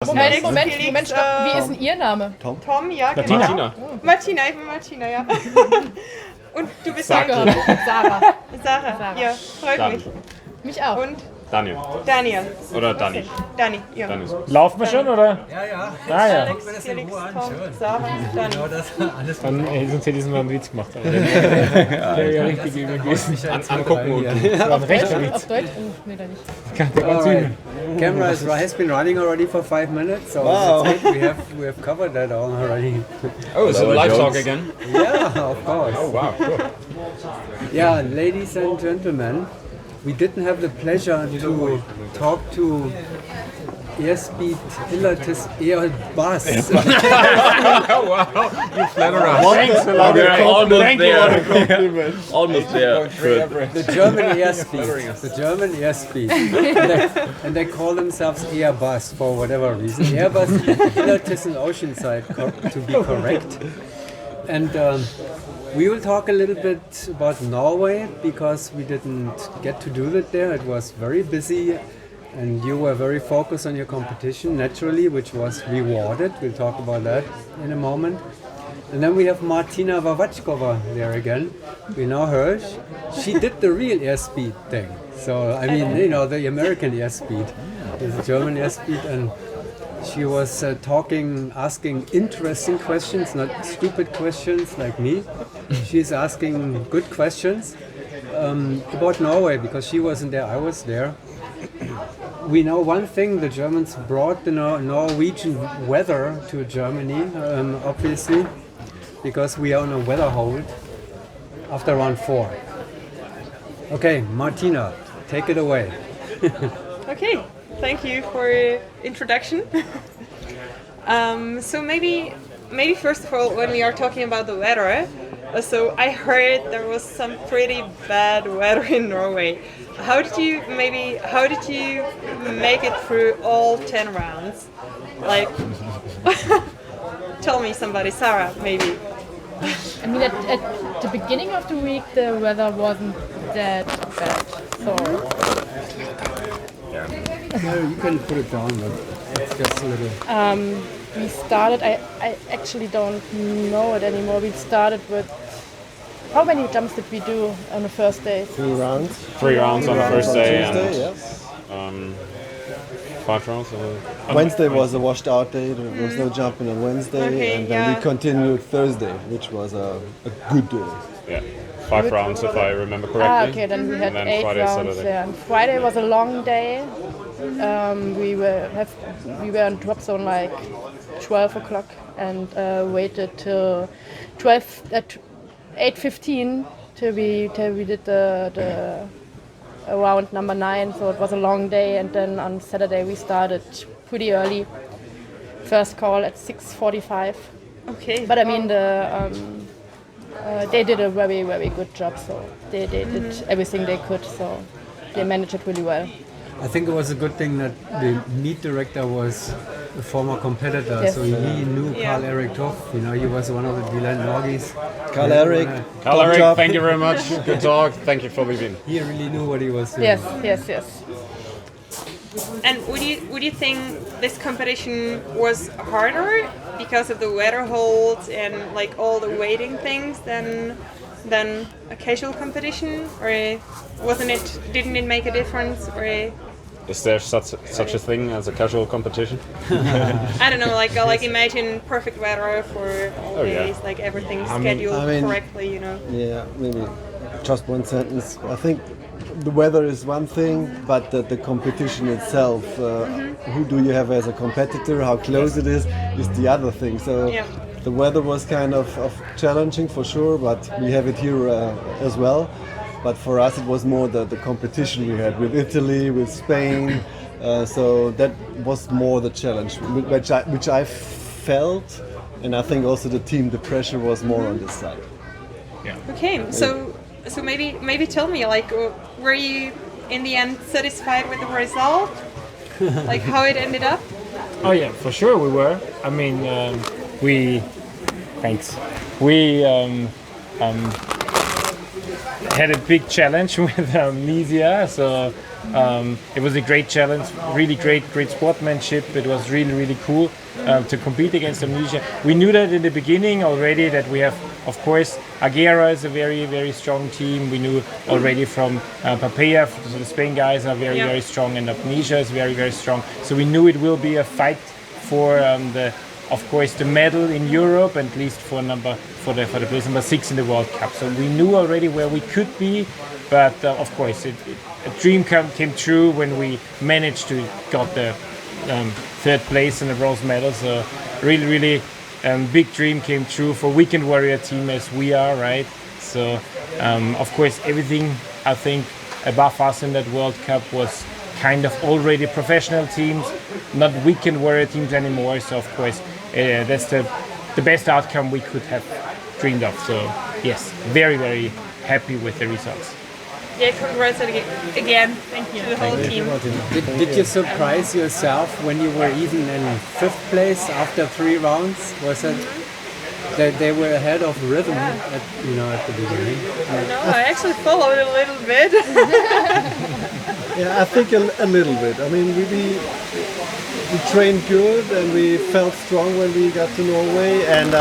Moment, stopp. Wie ist denn Ihr Name? Tom, ja, genau. Martina, ich bin Martina, ja. Und du bist Sarah. Ja, freut mich. Mich auch. Und Daniel. Oder Dani. Dani, ja. Dani. Laufen wir schon, oder? Ja. Alex, Felix, Tom, Sarah, Dani. Genau das alles. Dann sonst hätte ich mal einen Witz gemacht. Aber der wäre richtig übel gewesen. Angucken und Das war ein rechter Witz. Auf Deutsch? Nee, da nicht. Kann der ganz übel. Camera has been running already for 5 minutes, so that's good. We have covered that all already. Oh, is it live talk again? Yeah, of course. Oh, wow, cool. Yeah, ladies and gentlemen, we didn't have the pleasure to talk to Airspeed Pilates Air Bus. Oh, wow. You flatter us. Thanks a lot. Almost there. compliment. Almost there. Good. The German Airspeed. The German Airspeed. And they call themselves Airbus for whatever reason. Airbus Pilates and Oceanside, to be correct. And we will talk a little bit about Norway because we didn't get to do that there. It was very busy and you were very focused on your competition naturally, which was rewarded. We'll talk about that in a moment. And then we have Martina Wawatschkova there again. We know her. She did the real airspeed thing. So, I mean, you know, the American airspeed, the German airspeed, and she was asking interesting questions, not stupid questions like me. She's asking good questions about Norway because she wasn't there, I was there. We know one thing, the Germans brought the Norwegian weather to Germany, obviously, because we are on a weather hold after round 4. Okay, Martina, take it away. Okay, thank you for introduction. So maybe first of all, when we are talking about the weather, so I heard there was some pretty bad weather in Norway. How did you make it through all 10 rounds? Like, tell me somebody, Sarah, maybe. I mean, at the beginning of the week, the weather wasn't that bad. So No, you can put it down, but it's just a little. we started. I actually don't know it anymore. We started with. How many jumps did we do on the first day? 3 rounds. 3 rounds on the first day Tuesday, and 5 rounds. Wednesday was a washed out day. There was no jumping on Wednesday, Okay, and then we continued Thursday, which was a good day. Yeah, 5 rounds if I remember correctly. Okay, then we had And then 8 Friday, rounds. Saturday. Yeah. And Friday was a long day. We were on drop zone like 12 o'clock and waited till 8:15 till we did the round number 9. So it was a long day, and then on Saturday we started pretty early. First call at 6:45. Okay. But I mean they did a very, very good job. So they did everything they could. So they managed it really well. I think it was a good thing that the meet director was a former competitor, Yes. so he knew Yeah. Karl-Erik Toff. You know, he was one of the Dylan Norgis. Karl-Erik, Karl-Erik, job. thank you very much. Good talk. Thank you for leaving. He really knew what he was doing. Yes. And would you think this competition was harder because of the weather holds and like all the waiting things than a casual competition, or didn't it make a difference, or Is there such a thing as a casual competition? I don't know, like imagine perfect weather for all Oh, yeah. days, like everything's scheduled I mean- correctly, you know. Yeah, maybe just one sentence. I think the weather is one thing, but the competition itself, who do you have as a competitor, how close it is the other thing. So Yeah. the weather was kind of challenging for sure, but we have it here as well. But for us, it was more the competition we had with Italy, with Spain. So that was more the challenge, which I felt, and I think also the team, the pressure was more on this side. Okay, so maybe tell me, like, were you in the end satisfied with the result? Like how it ended up? Oh yeah, for sure we were. I mean, had a big challenge with Amnesia. So it was a great challenge, really great sportsmanship. It was really cool to compete against Amnesia. We knew that in the beginning already that we have, of course, Agera is a very strong team. We knew already from Papaya, so the Spain guys are very strong, and Amnesia is very strong. So we knew it will be a fight for of course, the medal in Europe, and at least for the place number 6 in the World Cup. So we knew already where we could be, but of course, a dream came true when we managed to got the 3rd place in the bronze medal. So really big dream came true for Weekend Warrior team as we are, right? So of course, everything I think above us in that World Cup was kind of already professional teams, not Weekend Warrior teams anymore. So of course, that's the best outcome we could have dreamed of. So yes, very happy with the results. Yeah, congrats again to the whole team. Did you surprise yourself when you were even in 5th place after 3 rounds? Was it that they were ahead of Rhythm at the beginning? No, I actually followed a little bit. Yeah, I think a little bit. I mean, we trained good and we felt strong when we got to Norway, and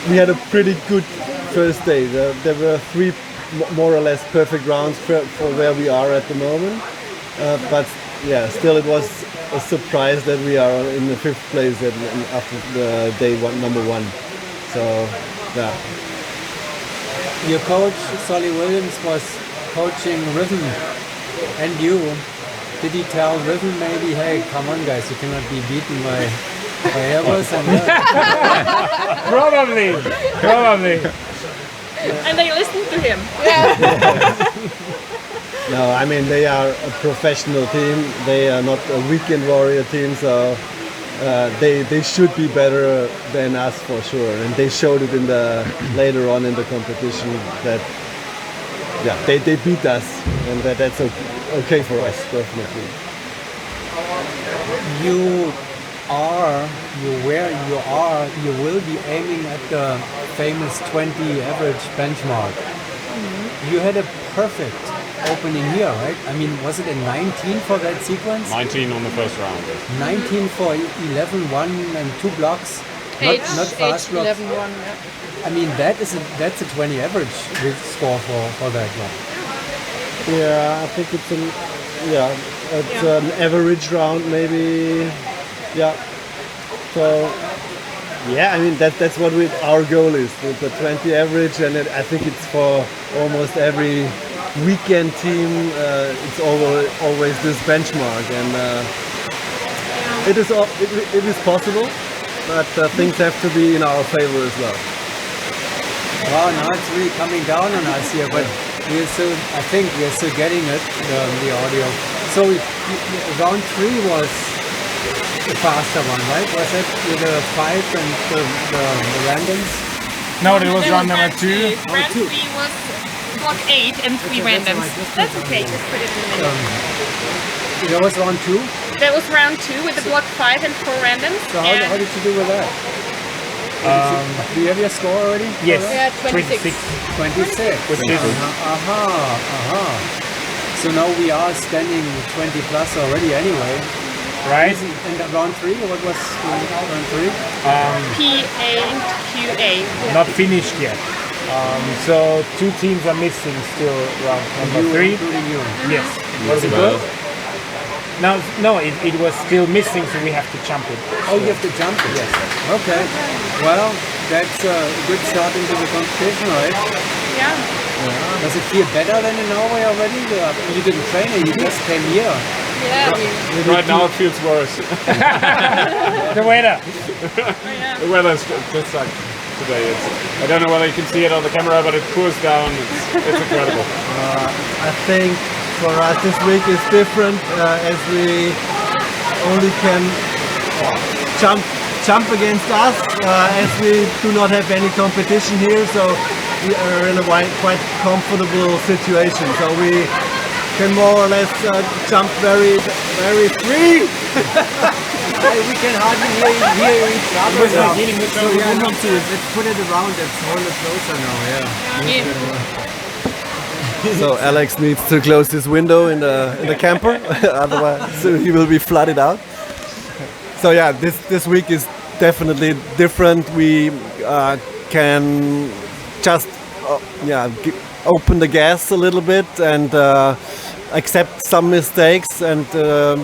we had a pretty good first day. There were 3 more or less perfect rounds for where we are at the moment. But yeah, still it was a surprise that we are in the 5th place after the day number 1. So yeah. Your coach, Solly Williams, was coaching Rhythm and you. Did he tell Rhythm maybe, hey, come on guys, you cannot be beaten by Airbus? Probably. And they listened to him. No, I mean, they are a professional team. They are not a Weekend Warrior team, so they should be better than us for sure. And they showed it later on in the competition that they beat us, and that's okay for us, definitely. You will be aiming at the famous 20 average benchmark. You had a perfect opening here, right? I mean, was it a 19 for that sequence? 19 on the first round. 19 for 11-1 and 2 blocks. Not fast blocks. 11-1, yeah. I mean, that's a 20 average score for that one. Yeah, I think it's an average round maybe. Yeah. So yeah, I mean that's what our goal is, the 20 average, and I think it's for almost every weekend team. It's always this benchmark, and it is possible, but things have to be in our favor as well. Wow, now it's really coming down on us here, but I think we're still getting it, the audio. So round 3 was the faster one, right? Was it with the 5 and the randoms? No, that was round number 2. Round 3 was block 8 and 3 randoms. That's okay, just put it in the middle. That was round 2? That was round 2 with the block 5 and 4 randoms. So how did you do with that? Do you have your score already? Yes, Yeah, 26. 26. Which is So now we are standing 20 plus already anyway. right. And round 3, what was round 3? PA and QA. Not finished yet. So 2 teams are missing still round number 3. Including you. Yes. Was it good? No, it was still missing, so we have to jump it. Oh, you have to jump it? Yes. Okay. Well, that's a good start into the competition, right? Yeah. Does it feel better than in Norway already? You didn't train it, you just came here. Yeah, Right now it feels worse. The weather. The weather's just like today. I don't know whether you can see it on the camera, but it pours down. It's incredible. I think for us this week is different as we only can jump against us as we do not have any competition here, so we are in a quite comfortable situation. So we can more or less jump very free. We can hardly hear each other now. So let's put it around, let's hold it closer now, yeah. So Alex needs to close his window in the camper, otherwise he will be flooded out. So yeah, this week is definitely different. We can just open the gas a little bit and accept some mistakes and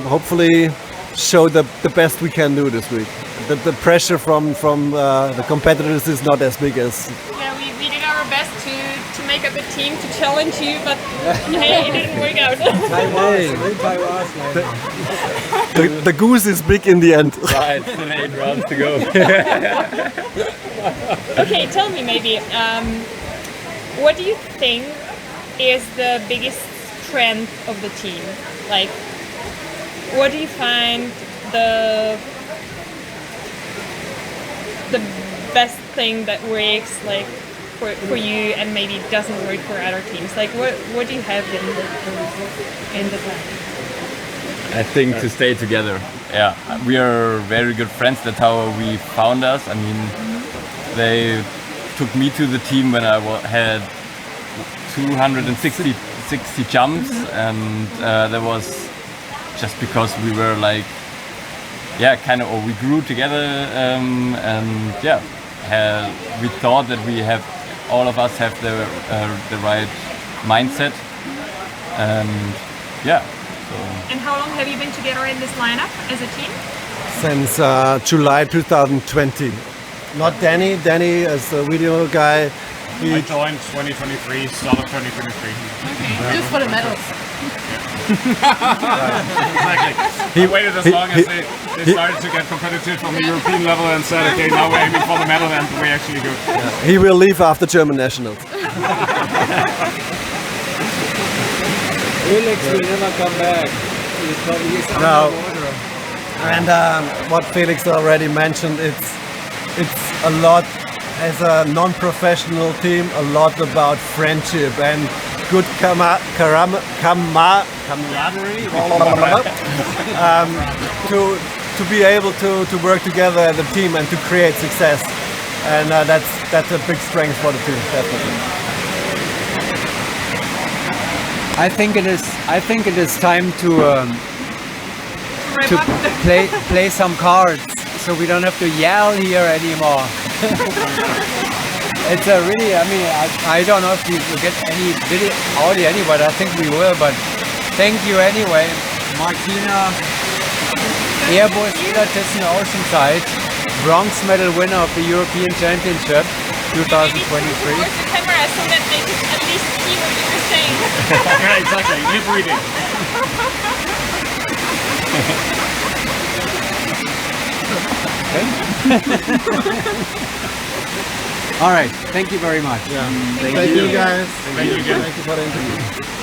hopefully show the best we can do this week. The pressure from the competitors is not as big as. Yeah, we did our best to make up a team to challenge you, but hey, it didn't work out. The goose is big in the end. Right, still 8 rounds to go. Okay, tell me maybe, what do you think is the biggest strength of the team? Like, what do you find the best thing that works like for you and maybe doesn't work for other teams? Like, what do you have in the plan? I think to stay together. Yeah, we are very good friends. That's how we found us. I mean, they took me to the team when I had 260 jumps, and that was just because we were like, or we grew together, and we thought that all of us have the right mindset, and And how long have you been together in this lineup as a team? Since July 2020. Not Danny. Danny is the video guy. I joined 2023, start of 2023. Okay. Just for the medals. Exactly. He waited as long as they started to get competitive on the European level and said, okay, now we're aiming for the medal and we're actually good. He will leave after German nationals. Felix will never come back. He's No. underwater. And what Felix already mentioned, it's a lot, as a non-professional team, a lot about friendship and good camaraderie to be able to work together as a team and to create success. And that's a big strength for the team, definitely. I think it is time to play some cards, so we don't have to yell here anymore. It's a really, I mean, I don't know if we will get any video audio anyway, but I think we will. But thank you anyway, Martina, Airbus Thyssen Oceanside, bronze medal winner of the European Championship 2023. Towards the camera so that they can at least see what you were saying. Yeah, exactly. Lip reading. All right, thank you very much. Thank you guys. Thank you again. Thank you for the interview.